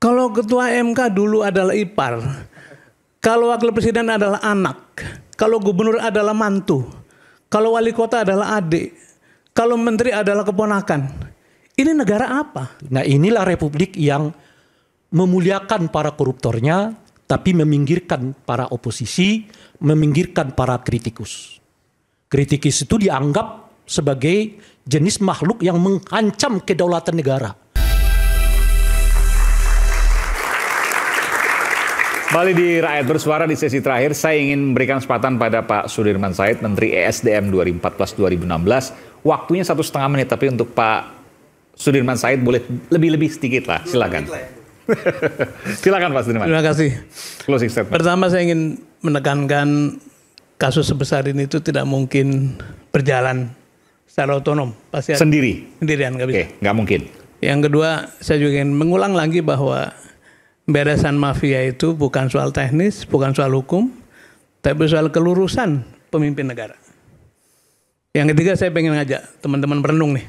Kalau ketua MK dulu adalah ipar, kalau wakil presiden adalah anak, kalau gubernur adalah mantu, kalau wali kota adalah adik, kalau menteri adalah keponakan. Ini negara apa? Nah, inilah republik yang memuliakan para koruptornya, tapi meminggirkan para oposisi, meminggirkan para kritikus. Kritikus itu dianggap sebagai jenis makhluk yang mengancam kedaulatan negara. Kembali di Rakyat Bersuara di sesi terakhir, saya ingin memberikan kesempatan pada Pak Sudirman Said, Menteri ESDM 2014-2016. Waktunya 1,5 menit, tapi untuk Pak Sudirman Said boleh lebih sedikit lah, silakan. Silakan Pak Sudirman. Terima kasih. Closing statement. Pertama saya ingin menekankan kasus sebesar ini itu tidak mungkin berjalan secara otonom. Pasti sendirian, nggak bisa. Oke, nggak mungkin. Yang kedua, saya juga ingin mengulang lagi bahwa beresan mafia itu bukan soal teknis, bukan soal hukum, tapi soal kelurusan pemimpin negara. Yang ketiga, saya pengen ngajak teman-teman berenung nih.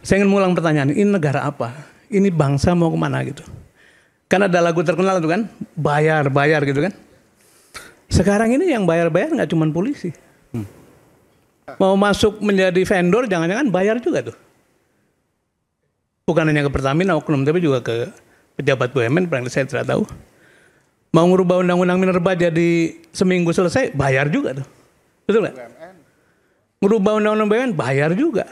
Saya ingin mengulang pertanyaan, ini negara apa? Ini bangsa mau kemana gitu? Kan ada lagu terkenal itu kan, bayar gitu kan. Sekarang ini yang bayar nggak cuma polisi. Mau masuk menjadi vendor, jangan-jangan bayar juga tuh. Bukan hanya ke Pertamina, oknum, tapi juga ke pejabat BUMN, paling saya tidak tahu. Mau ngubah undang-undang minerba jadi seminggu selesai, bayar juga tuh. Betul nggak? Ngubah undang-undang BUMN, bayar juga.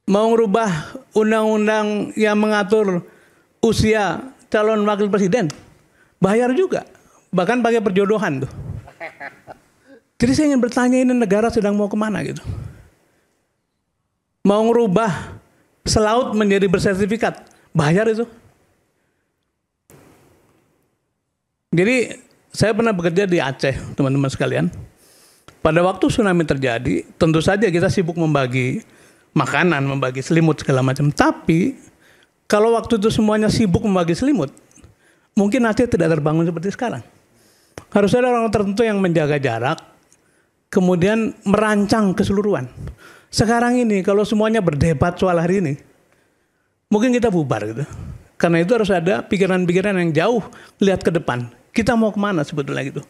Mau ngubah undang-undang yang mengatur usia calon wakil presiden, bayar juga. Bahkan pakai perjodohan tuh. Jadi saya ingin bertanya, ini negara sedang mau kemana gitu? Mau ngubah selaut menjadi bersertifikat, bayar itu. Jadi saya pernah bekerja di Aceh, teman-teman sekalian. Pada waktu tsunami terjadi, tentu saja kita sibuk membagi makanan, membagi selimut segala macam. Tapi kalau waktu itu semuanya sibuk membagi selimut, mungkin Aceh tidak terbangun seperti sekarang. Harus ada orang tertentu yang menjaga jarak, kemudian merancang keseluruhan. Sekarang ini kalau semuanya berdebat soal hari ini, mungkin kita bubar gitu. Karena itu harus ada pikiran-pikiran yang jauh lihat ke depan. Kita mau kemana sebetulnya gitu.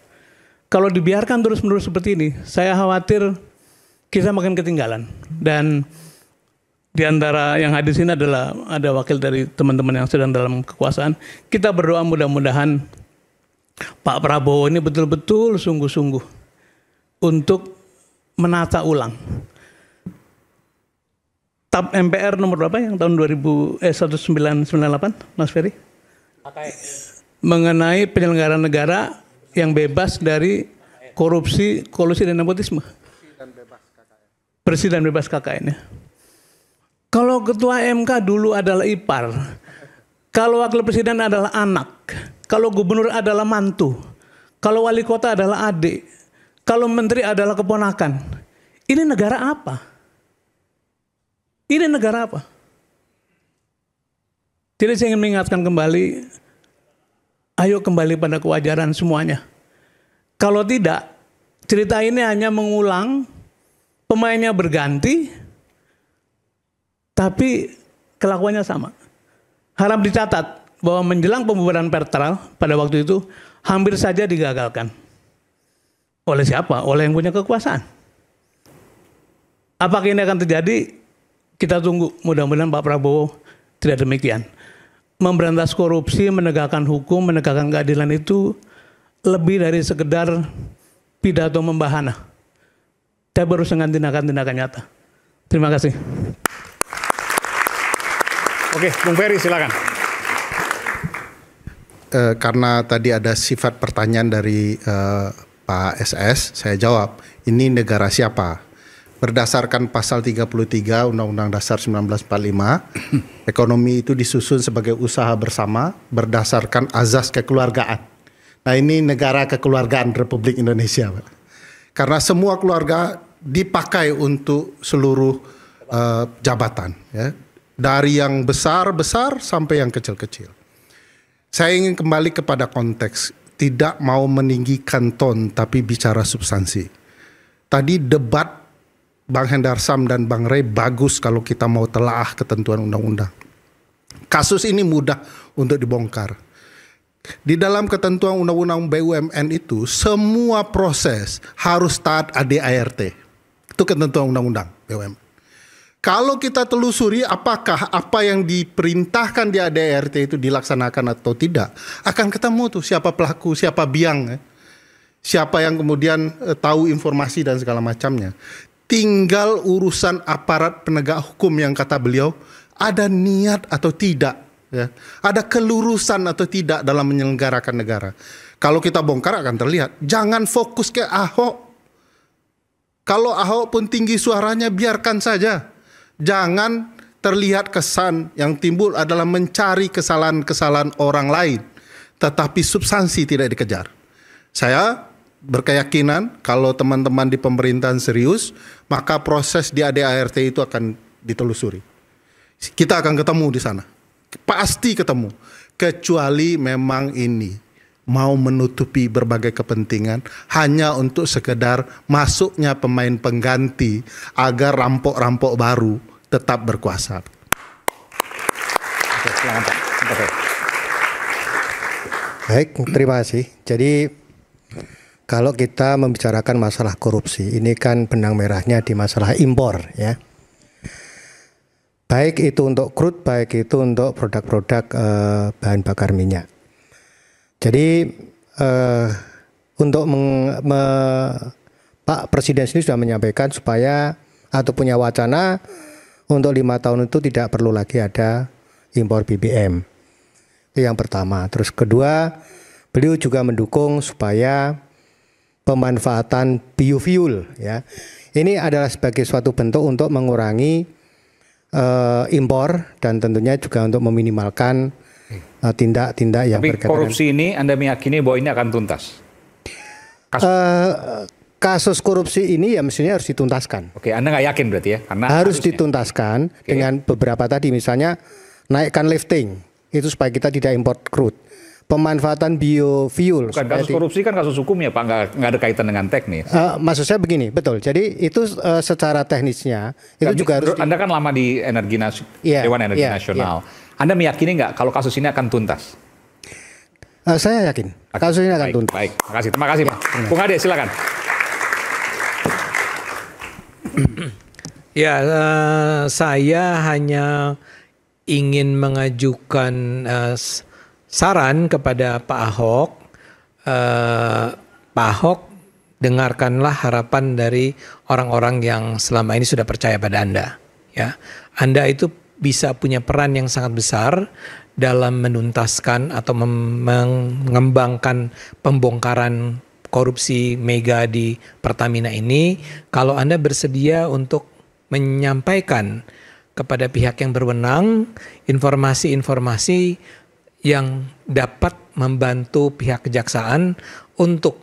Kalau dibiarkan terus-menerus seperti ini, saya khawatir kita makin ketinggalan. Dan di antara yang hadir sini adalah ada wakil dari teman-teman yang sedang dalam kekuasaan. Kita berdoa mudah-mudahan Pak Prabowo ini betul-betul sungguh-sungguh untuk menata ulang. TAP MPR nomor berapa yang tahun 1998, Mas Ferry? Mengenai penyelenggaraan negara yang bebas dari korupsi, kolusi dan nepotisme. Bersih dan bebas KKN. Kalau ketua MK dulu adalah ipar, kalau wakil presiden adalah anak, kalau gubernur adalah mantu, kalau wali kota adalah adik, kalau menteri adalah keponakan. Ini negara apa? Ini negara apa? Jadi saya ingin mengingatkan kembali, ayo kembali pada kewajaran semuanya. Kalau tidak, cerita ini hanya mengulang, pemainnya berganti, tapi kelakuannya sama. Harap dicatat bahwa menjelang pembubaran Pertral pada waktu itu hampir saja digagalkan. Oleh siapa? Oleh yang punya kekuasaan. Apakah ini akan terjadi? Kita tunggu, mudah-mudahan Pak Prabowo tidak demikian. Memberantas korupsi, menegakkan hukum, menegakkan keadilan itu lebih dari sekedar pidato membahana. Tapi harus dengan tindakan-tindakan nyata. Terima kasih. Oke, Bung Ferry silakan. Karena tadi ada sifat pertanyaan dari Pak SS, saya jawab, ini negara siapa? Berdasarkan pasal 33 Undang-Undang Dasar 1945, ekonomi itu disusun sebagai usaha bersama berdasarkan azas kekeluargaan. Nah, ini negara kekeluargaan Republik Indonesia, Pak. Karena semua keluarga dipakai untuk seluruh jabatan, ya. Dari yang besar-besar sampai yang kecil-kecil. Saya ingin kembali kepada konteks, tidak mau meninggikan ton tapi bicara substansi. Tadi debat Bang Hendar Sam dan Bang Rey bagus kalau kita mau telaah ketentuan undang-undang. Kasus ini mudah untuk dibongkar. Di dalam ketentuan Undang-Undang BUMN itu semua proses harus taat ADART. Itu ketentuan Undang-Undang BUMN. Kalau kita telusuri apakah apa yang diperintahkan di ADART itu dilaksanakan atau tidak, akan ketemu tuh siapa pelaku, siapa biang, siapa yang kemudian tahu informasi dan segala macamnya. Tinggal urusan aparat penegak hukum yang kata beliau, ada niat atau tidak, ya, ada kelurusan atau tidak dalam menyelenggarakan negara. Kalau kita bongkar akan terlihat. Jangan fokus ke Ahok. Kalau Ahok pun tinggi suaranya, biarkan saja. Jangan terlihat kesan yang timbul adalah mencari kesalahan-kesalahan orang lain, tetapi substansi tidak dikejar. Saya berkeyakinan kalau teman-teman di pemerintahan serius, maka proses di ADART itu akan ditelusuri. Kita akan ketemu di sana. Pasti ketemu. Kecuali memang ini mau menutupi berbagai kepentingan hanya untuk sekedar masuknya pemain pengganti agar rampok-rampok baru tetap berkuasa. Baik, terima kasih. Jadi kalau kita membicarakan masalah korupsi, ini kan benang merahnya di masalah impor, ya. Baik itu untuk crude, baik itu untuk produk-produk bahan bakar minyak. Jadi untuk Pak Presiden sendiri sudah menyampaikan supaya atau punya wacana untuk 5 tahun itu tidak perlu lagi ada impor BBM. Itu yang pertama. Terus kedua, beliau juga mendukung supaya pemanfaatan biofuel, ya. Ini adalah sebagai suatu bentuk untuk mengurangi impor dan tentunya juga untuk meminimalkan tindak-tindak yang berkaitan. Tapi korupsi ini Anda meyakini bahwa ini akan tuntas? Kasus korupsi ini ya mestinya harus dituntaskan. Oke, Anda nggak yakin berarti ya? Karena harus dituntaskan dengan beberapa tadi, misalnya naikkan lifting itu supaya kita tidak import crude. Pemanfaatan biofuel. Bukan kasus korupsi kan kasus hukum ya Pak, nggak ada kaitan dengan teknis. Maksud saya begini, betul. Jadi itu secara teknisnya itu juga harus. Anda kan lama di Dewan Energi Nasional. Anda meyakini nggak kalau kasus ini akan tuntas? Saya yakin kasus ini akan tuntas. Baik, terima kasih Pak. Bung Ade, silakan. Ya, saya hanya ingin mengajukan saran kepada Pak Ahok. Pak Ahok, dengarkanlah harapan dari orang-orang yang selama ini sudah percaya pada Anda. Ya, Anda itu bisa punya peran yang sangat besar dalam menuntaskan atau mengembangkan pembongkaran korupsi mega di Pertamina ini. Kalau Anda bersedia untuk menyampaikan kepada pihak yang berwenang informasi-informasi yang dapat membantu pihak kejaksaan untuk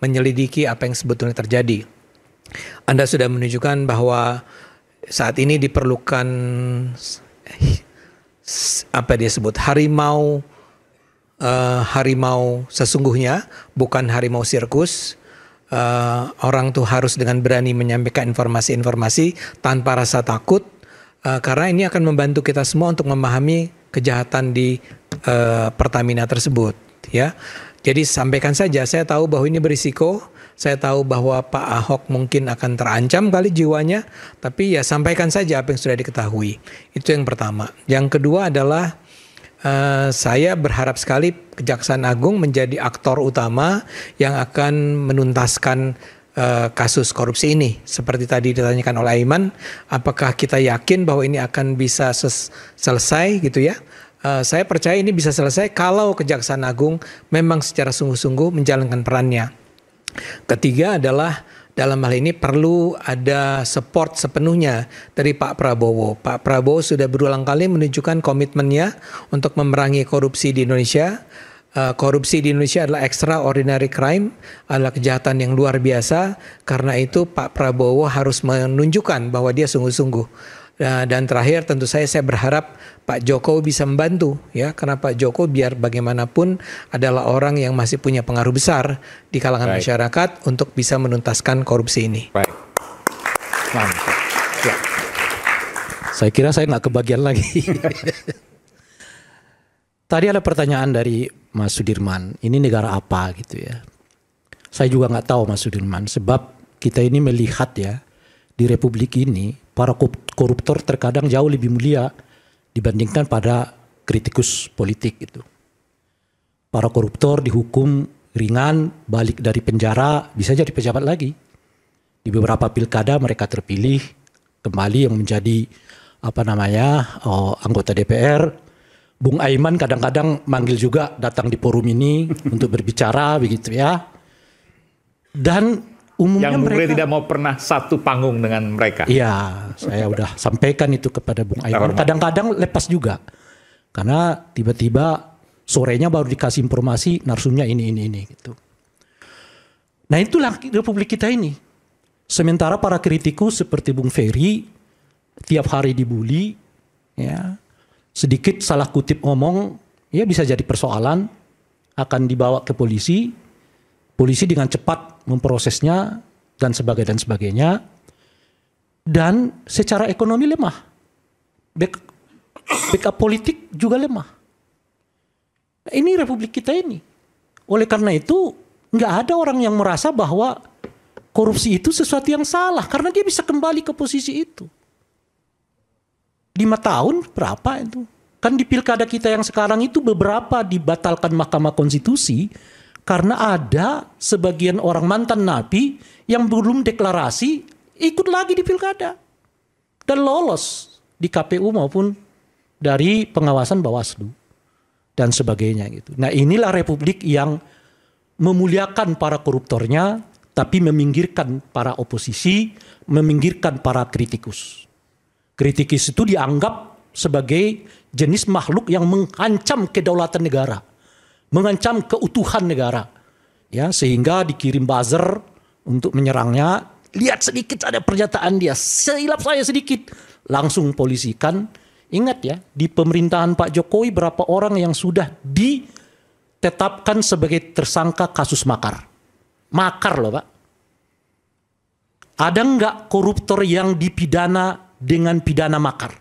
menyelidiki apa yang sebetulnya terjadi. Anda sudah menunjukkan bahwa saat ini diperlukan apa dia sebut harimau sesungguhnya, bukan harimau sirkus. Orang tuh harus dengan berani menyampaikan informasi-informasi tanpa rasa takut, karena ini akan membantu kita semua untuk memahami kejahatan di Pertamina tersebut, ya. Jadi sampaikan saja, saya tahu bahwa ini berisiko, saya tahu bahwa Pak Ahok mungkin akan terancam kali jiwanya, tapi ya sampaikan saja apa yang sudah diketahui. Itu yang pertama. Yang kedua adalah saya berharap sekali Kejaksaan Agung menjadi aktor utama yang akan menuntaskan kasus korupsi ini. Seperti tadi ditanyakan oleh Aiman, apakah kita yakin bahwa ini akan bisa selesai gitu ya? Saya percaya ini bisa selesai kalau Kejaksaan Agung memang secara sungguh-sungguh menjalankan perannya. Ketiga adalah dalam hal ini perlu ada support sepenuhnya dari Pak Prabowo. Pak Prabowo sudah berulang kali menunjukkan komitmennya untuk memerangi korupsi di Indonesia. Korupsi di Indonesia adalah extraordinary crime, adalah kejahatan yang luar biasa. Karena itu Pak Prabowo harus menunjukkan bahwa dia sungguh-sungguh. Dan terakhir tentu saya berharap Pak Jokowi bisa membantu, ya, karena Pak Jokowi biar bagaimanapun adalah orang yang masih punya pengaruh besar di kalangan masyarakat untuk bisa menuntaskan korupsi ini. Baik. Ya. Saya kira saya nggak kebagian lagi. Tadi ada pertanyaan dari Mas Sudirman, ini negara apa gitu ya. Saya juga nggak tahu Mas Sudirman, sebab kita ini melihat ya, di Republik ini para koruptor terkadang jauh lebih mulia dibandingkan pada kritikus politik gitu. Para koruptor dihukum ringan, balik dari penjara, bisa jadi pejabat lagi. Di beberapa pilkada mereka terpilih kembali yang menjadi anggota DPR. Bung Aiman kadang-kadang manggil juga datang di forum ini untuk berbicara begitu ya. Dan umumnya yang Bung Rey mereka tidak mau pernah satu panggung dengan mereka. Iya, saya udah sampaikan itu kepada Bung Aiman. Kadang-kadang lepas juga. Karena tiba-tiba sorenya baru dikasih informasi narsumnya ini gitu. Nah, itulah Republik kita ini. Sementara para kritikus seperti Bung Ferry tiap hari dibully, ya. Sedikit salah kutip ngomong, ya bisa jadi persoalan, akan dibawa ke polisi. Polisi dengan cepat memprosesnya dan sebagainya. Dan secara ekonomi lemah. Backup politik juga lemah. Nah, ini Republik kita ini. Oleh karena itu, nggak ada orang yang merasa bahwa korupsi itu sesuatu yang salah. Karena dia bisa kembali ke posisi itu. 5 tahun berapa itu? Kan di pilkada kita yang sekarang itu beberapa dibatalkan Mahkamah Konstitusi karena ada sebagian orang mantan napi yang belum deklarasi ikut lagi di pilkada dan lolos di KPU maupun dari pengawasan Bawaslu dan sebagainya gitu. Nah, inilah Republik yang memuliakan para koruptornya tapi meminggirkan para oposisi, meminggirkan para kritikus. Kritikus itu dianggap sebagai jenis makhluk yang mengancam kedaulatan negara, mengancam keutuhan negara, ya, sehingga dikirim buzzer untuk menyerangnya. Lihat sedikit ada pernyataan dia, silap saya sedikit, langsung polisikan. Ingat ya, di pemerintahan Pak Jokowi berapa orang yang sudah ditetapkan sebagai tersangka kasus makar. Makar loh Pak. Ada nggak koruptor yang dipidana dengan pidana makar?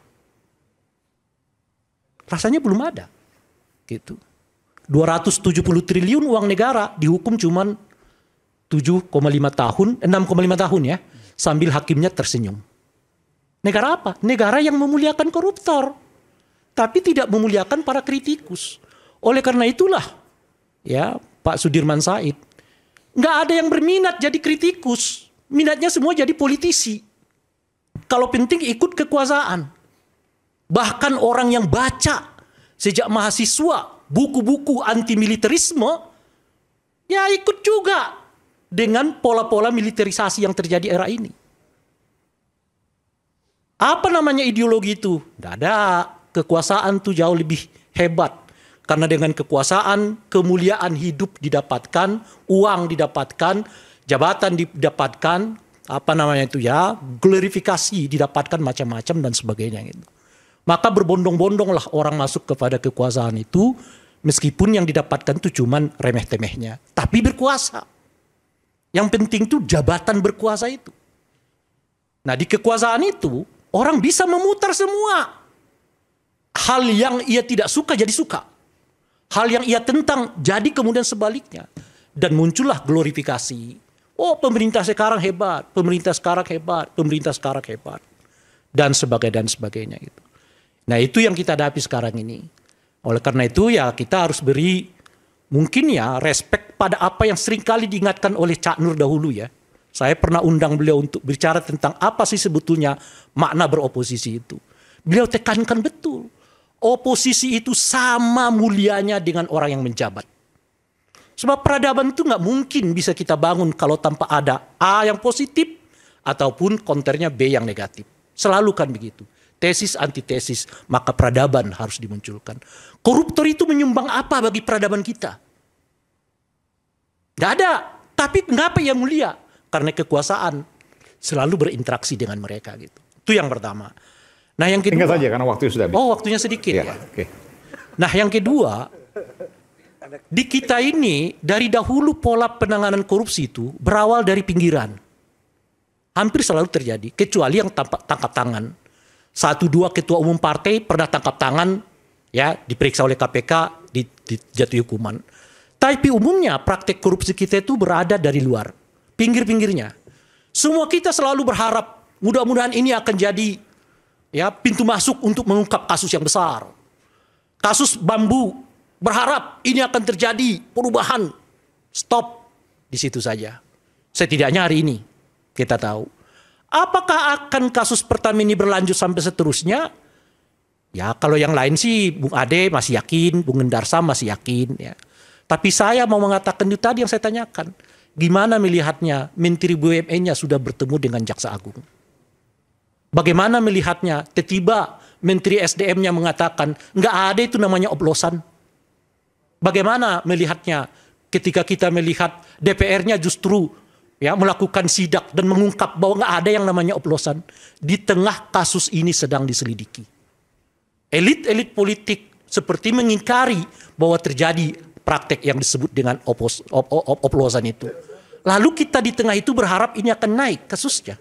Rasanya belum ada. Gitu. 270 triliun uang negara dihukum cuman 7,5 tahun, 6,5 tahun ya, sambil hakimnya tersenyum. Negara apa? Negara yang memuliakan koruptor, tapi tidak memuliakan para kritikus. Oleh karena itulah, ya Pak Sudirman Said, nggak ada yang berminat jadi kritikus, minatnya semua jadi politisi. Kalau penting ikut kekuasaan. Bahkan orang yang baca sejak mahasiswa buku-buku anti militerisme, ya ikut juga dengan pola-pola militerisasi yang terjadi era ini. Apa namanya ideologi itu? Tidak ada. Kekuasaan itu jauh lebih hebat. Karena dengan kekuasaan, kemuliaan hidup didapatkan, uang didapatkan, jabatan didapatkan, glorifikasi didapatkan macam-macam dan sebagainya gitu. Maka berbondong-bondonglah orang masuk kepada kekuasaan itu, meskipun yang didapatkan itu cuman remeh-temehnya, tapi berkuasa. Yang penting itu jabatan berkuasa itu. Nah, di kekuasaan itu orang bisa memutar semua. Hal yang ia tidak suka jadi suka. Hal yang ia tentang jadi kemudian sebaliknya. Dan muncullah glorifikasi. Oh, pemerintah sekarang hebat, pemerintah sekarang hebat, pemerintah sekarang hebat. Dan sebagainya gitu. Nah, itu yang kita hadapi sekarang ini. Oleh karena itu ya kita harus beri mungkin ya respek pada apa yang seringkali diingatkan oleh Cak Nur dahulu ya. Saya pernah undang beliau untuk bicara tentang apa sih sebetulnya makna beroposisi itu. Beliau tekankan betul. Oposisi itu sama mulianya dengan orang yang menjabat. Sebab peradaban itu nggak mungkin bisa kita bangun kalau tanpa ada A yang positif ataupun konternya B yang negatif. Selalu kan begitu. Tesis, antitesis, maka peradaban harus dimunculkan. Koruptor itu menyumbang apa bagi peradaban kita? Gak ada. Tapi mengapa ia mulia? Karena kekuasaan selalu berinteraksi dengan mereka gitu. Itu yang pertama. Nah, yang kedua. Ingat saja karena waktunya sudah habis. Oh, waktunya sedikit ya. Okay. Nah, yang kedua, di kita ini dari dahulu pola penanganan korupsi itu berawal dari pinggiran. Hampir selalu terjadi, kecuali yang tangkap tangan. 1-2 ketua umum partai pernah tangkap tangan ya diperiksa oleh KPK, dijatuhi hukuman. Tapi umumnya praktek korupsi kita itu berada dari luar, pinggir-pinggirnya. Semua kita selalu berharap mudah-mudahan ini akan jadi ya pintu masuk untuk mengungkap kasus yang besar. Kasus bambu, berharap ini akan terjadi perubahan. Stop di situ saja. Setidaknya hari ini kita tahu. Apakah akan kasus Pertamina ini berlanjut sampai seterusnya? Ya kalau yang lain sih Bung Ade masih yakin, Bung Endarsam masih yakin. Ya. Tapi saya mau mengatakan itu tadi yang saya tanyakan. Gimana melihatnya Menteri BUMN-nya sudah bertemu dengan Jaksa Agung? Bagaimana melihatnya tiba-tiba Menteri SDM-nya mengatakan nggak ada itu namanya oplosan? Bagaimana melihatnya ketika kita melihat DPR-nya justru ya melakukan sidak dan mengungkap bahwa nggak ada yang namanya oplosan di tengah kasus ini sedang diselidiki. Elit-elit politik seperti mengingkari bahwa terjadi praktek yang disebut dengan oplosan itu. Lalu kita di tengah itu berharap ini akan naik kasusnya.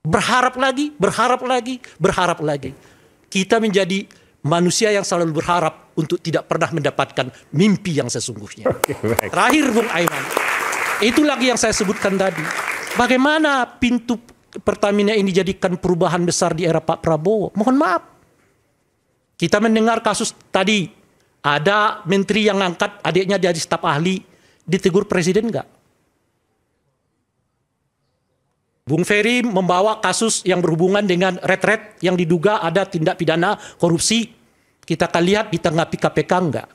Berharap lagi, berharap lagi, berharap lagi. Kita menjadi manusia yang selalu berharap untuk tidak pernah mendapatkan mimpi yang sesungguhnya. Terakhir Bung Aiman, itu lagi yang saya sebutkan tadi. Bagaimana pintu Pertamina ini dijadikan perubahan besar di era Pak Prabowo? Mohon maaf. Kita mendengar kasus tadi, ada menteri yang ngangkat adiknya jadi staf ahli, ditegur presiden enggak? Bung Ferry membawa kasus yang berhubungan dengan retret yang diduga ada tindak pidana korupsi. Kita akan lihat ditanggapi KPK enggak?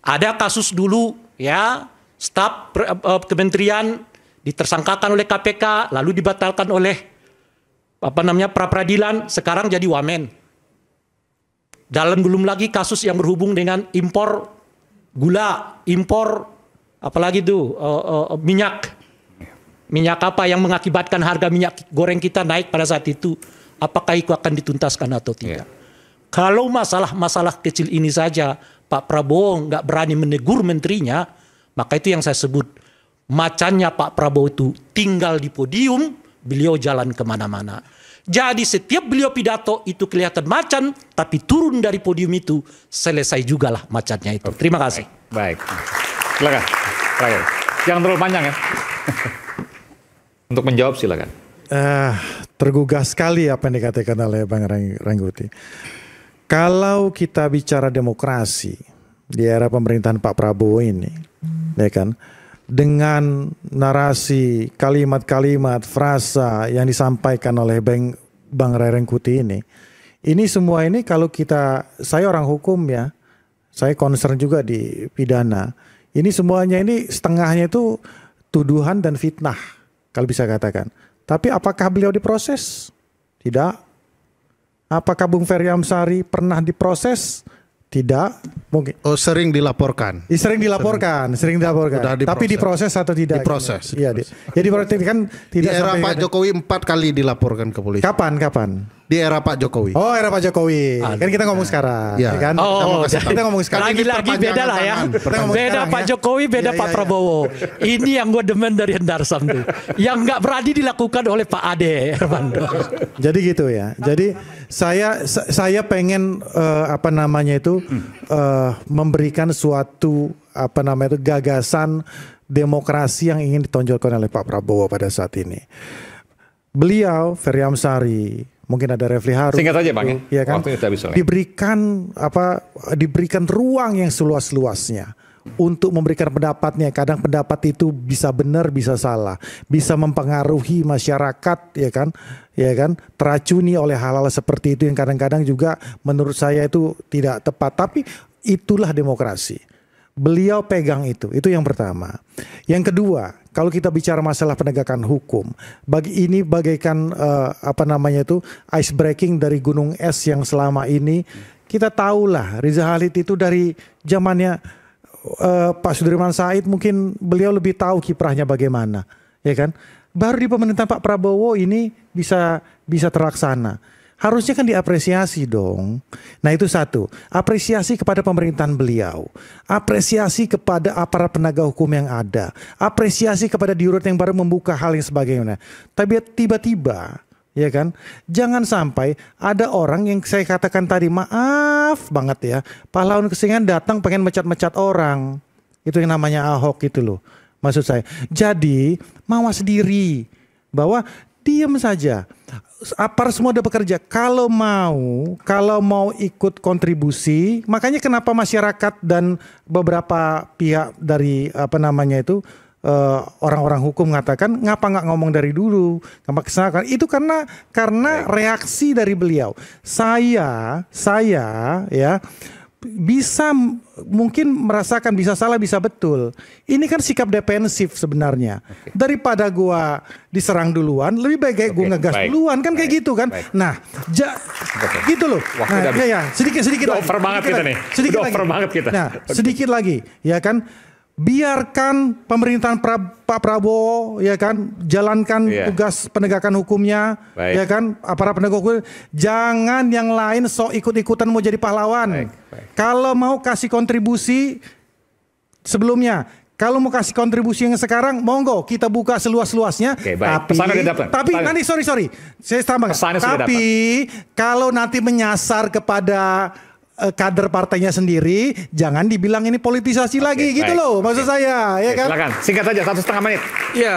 Ada kasus dulu ya, staf kementerian ditersangkakan oleh KPK lalu dibatalkan oleh pra peradilan, sekarang jadi wamen. Dalam belum lagi kasus yang berhubung dengan impor gula, impor apalagi itu minyak apa yang mengakibatkan harga minyak goreng kita naik pada saat itu, apakah itu akan dituntaskan atau tidak? Kalau masalah kecil ini saja Pak Prabowo nggak berani menegur menterinya, maka itu yang saya sebut macannya Pak Prabowo itu tinggal di podium, beliau jalan kemana-mana. Jadi setiap beliau pidato itu kelihatan macan, tapi turun dari podium itu selesai juga lah macannya itu. Terima kasih. Baik. Silakan. Terakhir. Jangan terlalu panjang ya. Untuk menjawab silakan. Tergugah sekali apa yang dikatakan oleh Bang Rangkuti. Kalau kita bicara demokrasi di era pemerintahan Pak Prabowo ini, ya kan, dengan narasi kalimat-kalimat frasa yang disampaikan oleh Bang Ray Rangkuti ini semua ini kalau saya orang hukum ya, saya concern juga di pidana, ini semuanya ini setengahnya itu tuduhan dan fitnah kalau bisa katakan. Tapi apakah beliau diproses? Tidak. Apakah Bung Ferry Amsari pernah diproses? Tidak, mungkin. Oh, sering dilaporkan. Sering dilaporkan. Tapi diproses atau tidak? Diproses. Iya, jadi berarti kan tidak. Di era Pak Jokowi 4 kali dilaporkan ke polisi. Kapan? Di era Pak Jokowi. Oh, era Pak Jokowi. Kan kita ngomong sekarang. Ya. Kan? Kita ngomong sekarang. Lagi-lagi beda lah ya. Beda Pak Jokowi, beda Pak Prabowo. Ini yang gue demen dari Hendarsam tuh. Yang nggak berani dilakukan oleh Pak Ade Hermando. Jadi gitu ya. Jadi saya pengen memberikan suatu gagasan demokrasi yang ingin ditonjolkan oleh Pak Prabowo pada saat ini. Beliau Ferry Amsari, mungkin ada Refli Harun. Singkat aja Bang ya kan? Diberikan ruang yang seluas-luasnya untuk memberikan pendapatnya. Kadang pendapat itu bisa benar, bisa salah, bisa mempengaruhi masyarakat, ya kan, teracuni oleh hal-hal seperti itu yang kadang-kadang juga menurut saya itu tidak tepat. Tapi itulah demokrasi. Beliau pegang itu yang pertama. Yang kedua, kalau kita bicara masalah penegakan hukum, ini bagaikan ice breaking dari gunung es yang selama ini kita tahulah Riza Khalid itu dari zamannya Pak Sudirman Said, mungkin beliau lebih tahu kiprahnya bagaimana, ya kan? Baru di pemerintahan Pak Prabowo ini bisa terlaksana. Harusnya kan diapresiasi dong. Nah itu satu, apresiasi kepada pemerintahan beliau, apresiasi kepada aparat penegak hukum yang ada, apresiasi kepada Dirut yang baru membuka hal yang sebagainya. Tapi tiba-tiba ya kan? Jangan sampai ada orang yang saya katakan tadi, maaf banget ya, pahlawan kesenian datang pengen mecat-mecat orang. Itu yang namanya Ahok itu loh. Maksud saya. Jadi mawas diri bahwa diam saja. Aparat semua udah bekerja. Kalau mau ikut kontribusi, makanya kenapa masyarakat dan beberapa pihak dari orang-orang hukum mengatakan ngapa nggak ngomong dari dulu, itu karena reaksi dari beliau. Saya ya bisa mungkin merasakan bisa salah bisa betul. Ini kan sikap defensif sebenarnya. Daripada gua diserang duluan, lebih baik kayak gua ngegas duluan kan kayak gitu kan. Nah, gitu loh. Nah, ya sedikit lagi. Over banget kita nih. Sedikit lagi. Over banget kita. Nah, sedikit lagi, ya kan. Biarkan pemerintahan Pak Prabowo ya kan jalankan tugas penegakan hukumnya ya kan aparat penegak hukum, jangan yang lain sok ikut-ikutan mau jadi pahlawan. Kalau mau kasih kontribusi sebelumnya, kalau mau kasih kontribusi yang sekarang monggo kita buka seluas-luasnya. Tapi nanti sorry saya tambahkan. Tapi kalau nanti menyasar kepada kader partainya sendiri, jangan dibilang ini politisasi lagi gitu loh, maksud saya, ya kan? Silakan, singkat saja 1,5 menit. Ya,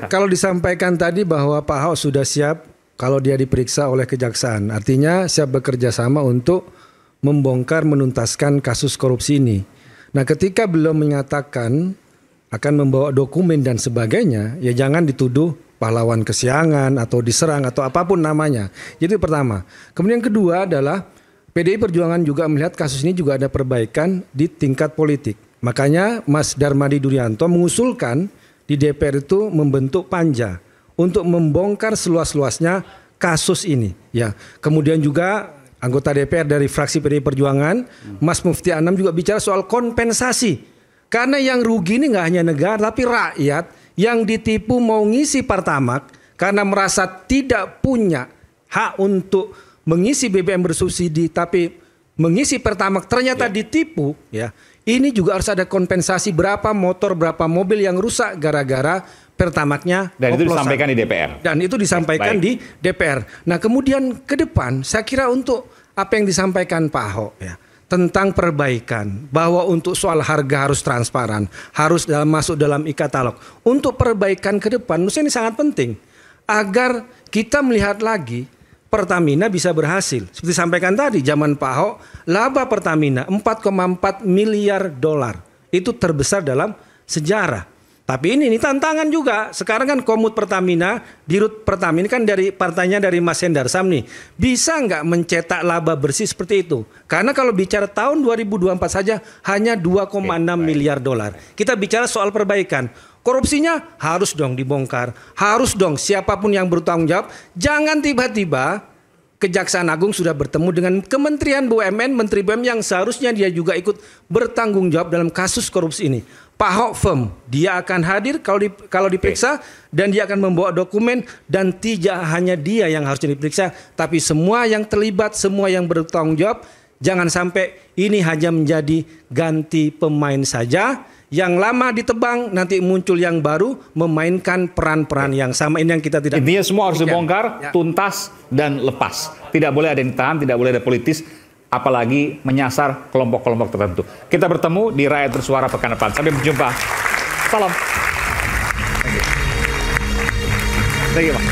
kalau disampaikan tadi bahwa Pak Ahok sudah siap kalau dia diperiksa oleh kejaksaan, artinya siap bekerja sama untuk membongkar menuntaskan kasus korupsi ini. Nah, ketika beliau menyatakan akan membawa dokumen dan sebagainya, ya jangan dituduh pahlawan kesiangan atau diserang atau apapun namanya. Jadi pertama. Kemudian kedua adalah PDI Perjuangan juga melihat kasus ini juga ada perbaikan di tingkat politik. Makanya Mas Darmadi Durianto mengusulkan di DPR itu membentuk panja untuk membongkar seluas-luasnya kasus ini. Ya, kemudian juga anggota DPR dari fraksi PDI Perjuangan, Mas Mufti Anam juga bicara soal kompensasi. Karena yang rugi ini nggak hanya negara, tapi rakyat yang ditipu mau ngisi Pertamax karena merasa tidak punya hak untuk mengisi BBM bersubsidi tapi mengisi Pertamax ternyata ditipu ya. Ini juga harus ada kompensasi berapa motor, berapa mobil yang rusak gara-gara Pertamaxnya dan itu disampaikan di DPR. Dan itu disampaikan di DPR. Nah, kemudian ke depan saya kira untuk apa yang disampaikan Pak Ahok ya tentang perbaikan, bahwa untuk soal harga harus transparan, harus masuk dalam e-katalog. Untuk perbaikan ke depan menurut saya ini sangat penting agar kita melihat lagi Pertamina bisa berhasil. Seperti sampaikan tadi, zaman Pak Ahok, laba Pertamina 4,4 miliar dolar. Itu terbesar dalam sejarah. Tapi ini tantangan juga. Sekarang kan Komut Pertamina, Dirut Pertamina kan dari partainya dari Mas Hendar Sam nih. Bisa nggak mencetak laba bersih seperti itu? Karena kalau bicara tahun 2024 saja hanya 2,6 miliar dolar. Kita bicara soal perbaikan. Korupsinya harus dong dibongkar. Harus dong siapapun yang bertanggung jawab. Jangan tiba-tiba Kejaksaan Agung sudah bertemu dengan Kementerian BUMN, Menteri BUMN yang seharusnya dia juga ikut bertanggung jawab dalam kasus korupsi ini. Pak Ahok firm, dia akan hadir kalau diperiksa dan dia akan membawa dokumen dan tidak hanya dia yang harus diperiksa, tapi semua yang terlibat, semua yang bertanggung jawab. Jangan sampai ini hanya menjadi ganti pemain saja. Yang lama ditebang, nanti muncul yang baru memainkan peran-peran yang sama. Ini yang kita tidak. Intinya semua harus dibongkar, tuntas dan lepas. Tidak boleh ada yang ditahan, tidak boleh ada politis, apalagi menyasar kelompok-kelompok tertentu. Kita bertemu di Rakyat Bersuara pekan depan. Sampai berjumpa. Salam. Thank you, Pak.